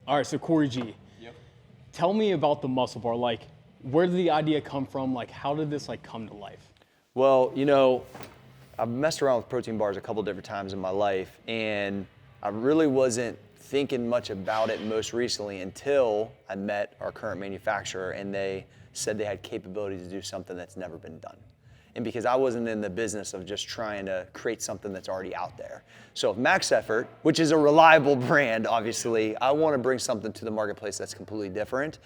All right, so Corey G. Yep. Tell me about the muscle bar. Like, where did the idea come from? Like, how did this like come to life? Well, you know, I've messed around with protein bars a couple different times in my life, and I really wasn't thinking much about it most recently until I met our current manufacturer, and they said they had capability to do something that's never been done. And because I wasn't in the business of just trying to create something that's already out there. So Max Effort, which is a reliable brand, obviously, I want to bring something to the marketplace that's completely different.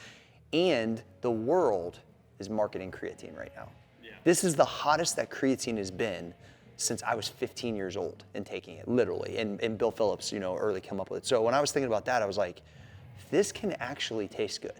And the world is marketing creatine right now. Yeah. This is the hottest that creatine has been since I was 15 years old and taking it, literally. And Bill Phillips, you know, early come up with it. So when I was thinking about that, I was like, if this can actually taste good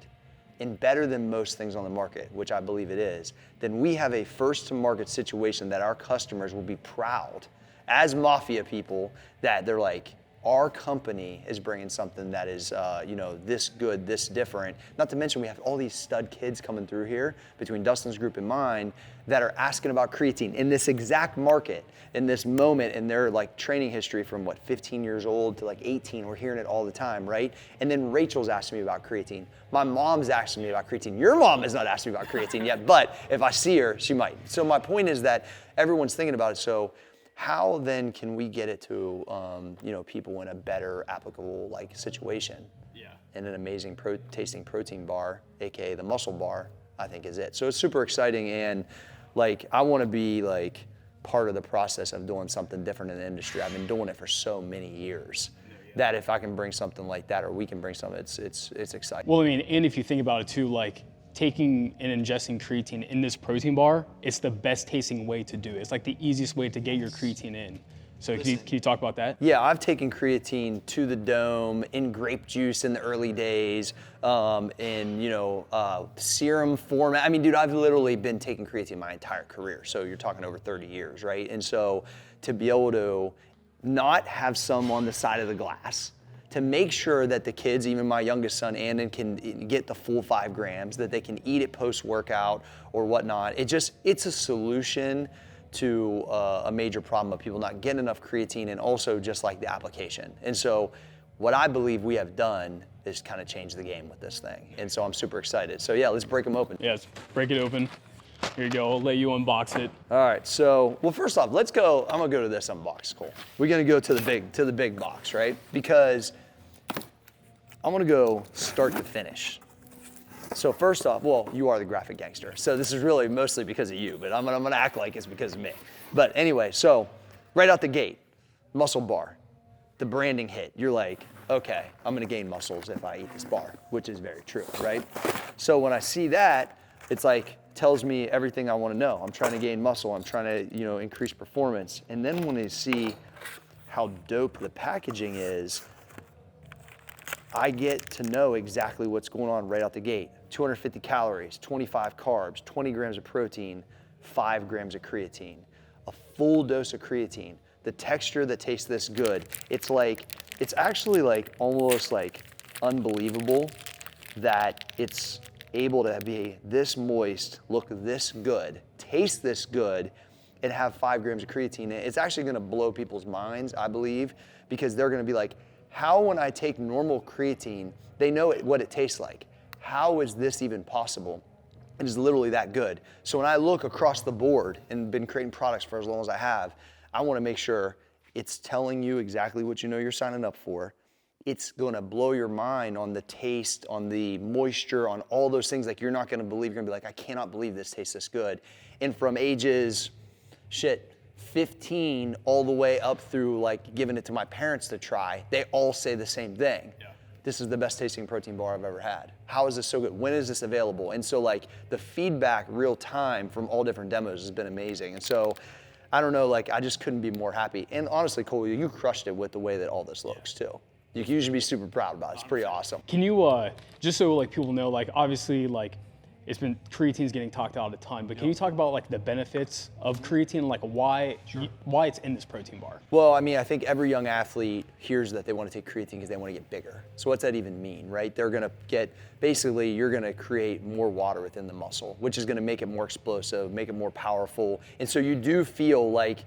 and better than most things on the market, which I believe it is, then we have a first to market situation that our customers will be proud as mafia people that they're like, our company is bringing something that is, you know, this good, this different. Not to mention we have all these stud kids coming through here between Dustin's group and mine that are asking about creatine in this exact market, in this moment, in their like training history from what, 15 years old to like 18. We're hearing it all the time, right? And then Rachel's asking me about creatine. My mom's asking me about creatine. Your mom has not asked me about creatine yet, but if I see her, she might. So my point is that everyone's thinking about it. So how then can we get it to you know, people in a better applicable like situation? Yeah. And an amazing tasting protein bar, aka the muscle bar, I think is it. So it's super exciting, and like I want to be like part of the process of doing something different in the industry. I've been doing it for so many years. That if I can bring something like that, or we can bring something, it's exciting. Well, I mean, and if you think about it too, like taking and ingesting creatine in this protein bar, it's the best tasting way to do it. It's like the easiest way to get your creatine in. So can you talk about that? Yeah, I've taken creatine to the dome in grape juice in the early days, in you know serum format. I mean, dude, I've literally been taking creatine my entire career. So you're talking over 30 years, right? And so to be able to not have some on the side of the glass, to make sure that the kids, even my youngest son, Andon, can get the full 5 grams, that they can eat it post-workout or whatnot. It's a solution to a major problem of people not getting enough creatine, and also just like the application. And so what I believe we have done is kind of change the game with this thing. And so I'm super excited. So yeah, let's break them open. Yeah, let's break it open. Here you go, I'll let you unbox it. All right, so, well, first off, let's go, I'm gonna go to this unbox, Cole. We're gonna go to the big box, right? Because I'm gonna go start to finish. So first off, well, you are the graphic gangster. So this is really mostly because of you, but I'm gonna act like it's because of me. But anyway, so right out the gate, muscle bar, the branding hit. You're like, okay, I'm gonna gain muscles if I eat this bar, which is very true, right? So when I see that, it's like, tells me everything I wanna know. I'm trying to gain muscle, I'm trying to, you know, increase performance. And then when I see how dope the packaging is, I get to know exactly what's going on right out the gate. 250 calories, 25 carbs, 20 grams of protein, 5 grams of creatine. A full dose of creatine. The texture that tastes this good. It's actually like almost like unbelievable that it's able to be this moist, look this good, taste this good, and have 5 grams of creatine in it. It's actually gonna blow people's minds, I believe, because they're gonna be like, how when I take normal creatine, they know what it tastes like. How is this even possible? It is literally that good. So when I look across the board and been creating products for as long as I have, I wanna make sure it's telling you exactly what you know you're signing up for. It's gonna blow your mind on the taste, on the moisture, on all those things. Like you're not gonna believe, you're gonna be like, I cannot believe this tastes this good. And from ages, 15 all the way up through like giving it to my parents to try, they all say the same thing. Yeah. This is the best tasting protein bar I've ever had. How is this so good? When is this available? And so like the feedback real time from all different demos has been amazing. And so I don't know, like I just couldn't be more happy. And honestly, Cole, you crushed it with the way that all this looks too. You can usually be super proud about it. It's pretty awesome. Can you, just so like people know, like obviously like creatine's getting talked about a ton, but can you talk about like the benefits of creatine, like why it's in this protein bar? Well, I mean, I think every young athlete hears that they want to take creatine because they want to get bigger. So what's that even mean, right? They're gonna basically you're gonna create more water within the muscle, which is gonna make it more explosive, make it more powerful. And so you do feel like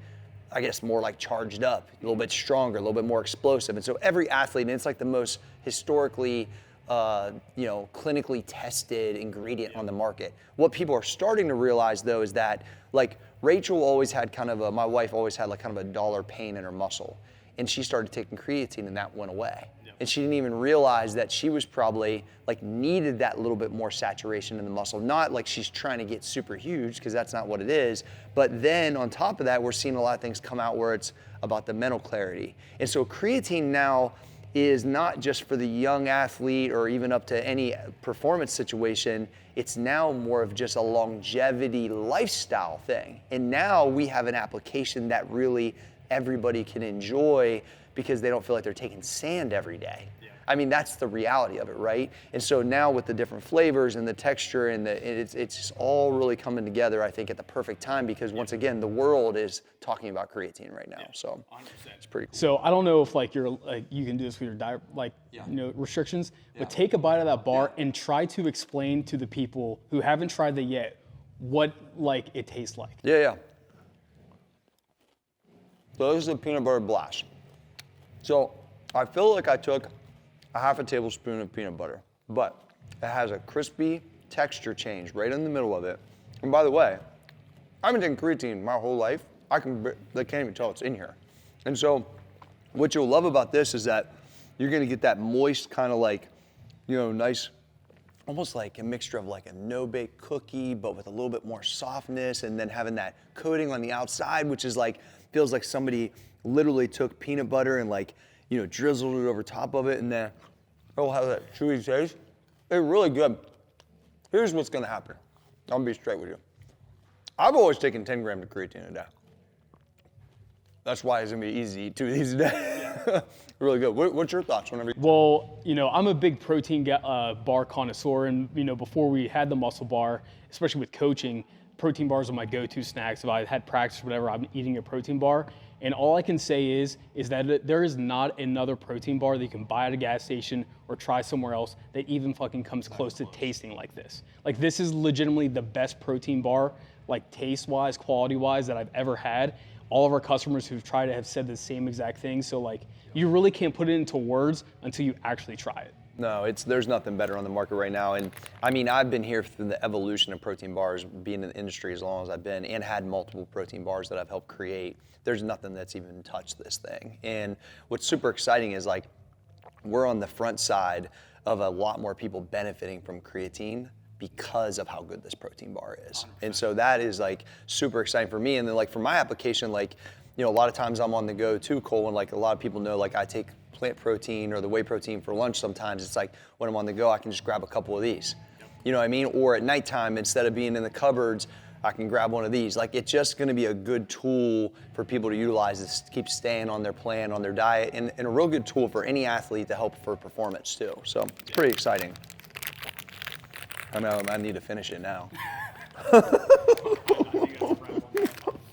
I guess, more like charged up, a little bit stronger, a little bit more explosive. And so every athlete, and it's like the most historically, clinically tested ingredient on the market. What people are starting to realize though is that like Rachel always had my wife always had like kind of a dollar pain in her muscle. And she started taking creatine and that went away. And she didn't even realize that she was probably like needed that little bit more saturation in the muscle. Not like she's trying to get super huge, because that's not what it is. But then on top of that, we're seeing a lot of things come out where it's about the mental clarity. And so creatine now is not just for the young athlete or even up to any performance situation. It's now more of just a longevity lifestyle thing. And now we have an application that really everybody can enjoy, because they don't feel like they're taking sand every day. Yeah. I mean, that's the reality of it, right? And so now with the different flavors and the texture and it's just all really coming together, I think, at the perfect time, because once again, the world is talking about creatine right now. So 100%. It's pretty cool. So I don't know if like you can do this with your diet, restrictions, but take a bite of that bar and try to explain to the people who haven't tried that yet what like it tastes like. Yeah. So this is a peanut butter blast. So I feel like I took a half a tablespoon of peanut butter, but it has a crispy texture change right in the middle of it. And by the way, I've been taking creatine my whole life. They can't even tell it's in here. And so what you'll love about this is that you're gonna get that moist kind of like, nice, almost like a mixture of like a no-bake cookie, but with a little bit more softness, and then having that coating on the outside, which is like, feels like somebody literally took peanut butter and like, drizzled it over top of it, and then it'll have that chewy taste. It's really good. Here's what's gonna happen. I'm gonna be straight with you. I've always taken 10 grams of creatine a day. That's why it's gonna be easy to eat 2 of these a day. Really good. What's your thoughts whenever you... Well, I'm a big protein bar connoisseur, and before we had the muscle bar, especially with coaching, protein bars are my go-to snacks. If I had practice or whatever, I'm eating a protein bar. And all I can say is that there is not another protein bar that you can buy at a gas station or try somewhere else that even fucking comes close to tasting like this. Like, this is legitimately the best protein bar, like taste-wise, quality-wise, that I've ever had. All of our customers who've tried it have said the same exact thing. So like, you really can't put it into words until you actually try it. No, there's nothing better on the market right now. And I mean, I've been here through the evolution of protein bars, being in the industry as long as I've been, and had multiple protein bars that I've helped create. There's nothing that's even touched this thing. And what's super exciting is like, we're on the front side of a lot more people benefiting from creatine because of how good this protein bar is. 100%. And so that is like super exciting for me. And then like for my application, like, a lot of times I'm on the go too, Cole, and like a lot of people know, like I take plant protein or the whey protein for lunch sometimes. It's like when I'm on the go, I can just grab a couple of these. You know what I mean? Or at nighttime, instead of being in the cupboards, I can grab one of these. Like, it's just gonna be a good tool for people to utilize to keep staying on their plan, on their diet, and a real good tool for any athlete to help for performance too. So it's pretty exciting. I know I need to finish it now.